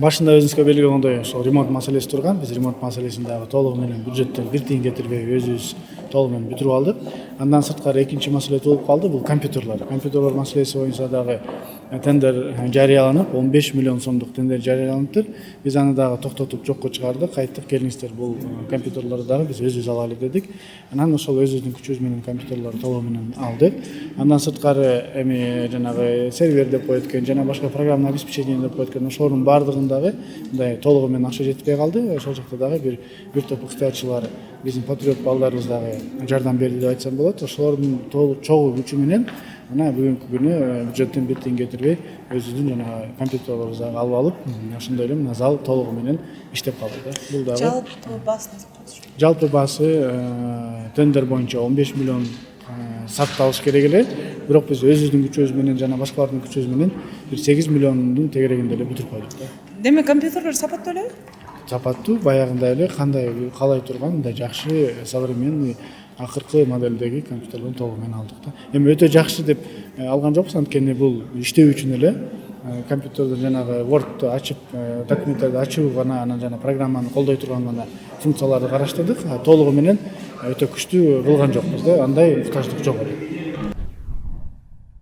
башында өзүңүзгө белгилегендей ошол ремонт маселеси турган. Биз ремонт маселесин дагы толугу менен бюджеттен бир тиын кетирбей өзүбүз толугу менен бүтүрүп алдык. Андан сырткары экинчи маселе болуп калды, бул компьютерлер. Компьютерлер маселеси боюнча дагы тендер жарыяланып, 15 миллион сомдук тендер жарыяланыптыр. Биз аны дагы токтотуп жокко чыгардык. Айттык, келиңиздер, бул компьютерлерди дагы биз өзүбүз алалы дедик. Анан ошол өзүбүздүн күчүбүз менен компьютерлерди толугу менен алдык. Андан сырткары эми жанагы сервер деп коет экен, жана башка программный обеспечение деп коет экен. Ошолордун баардыгын дагы мындай толугу менен акча жетпей калды. Ошол жакта дагы бир топ ыктыярчылар, биздин патриот балдарыбыз дагы жардам берди деп айтсам болот. Ошолордун чогуу күчү менен мына бүгүнкү күнү бюджеттен бир тиын кетирбей өзүбүздүн жанагы компьютерлерибизди алып алып, ошондой эле мына зал толугу менен иштеп калды да. Бул дагы жалпы баасы тендер боюнча 15 миллион сатып алыш керек эле. Бирок биз өзүбүздүн күчүбүз менен жана башкалардын күчүбүз менен бир 8 миллиондун тегерегинде эле бүтүрүп койдук да. Демек компьютерлер сапаттуу элеби? Сапаттуу, баягындай эле калай турган мындай жакшы современный акыркы модельдеги компьютерлерди толугу менен алдык да. Эми өтө жакшы деп алган жокпуз, анткени бул иштөө үчүн эле компьютерди жанагы Word'ду ачып, документтерди ачуу гана, анан жана программаны колдой турган гана функцияларды караштырдык. Толугу менен өтө күчтүү кылган жокпуз да. Андай муктаждык жок эле.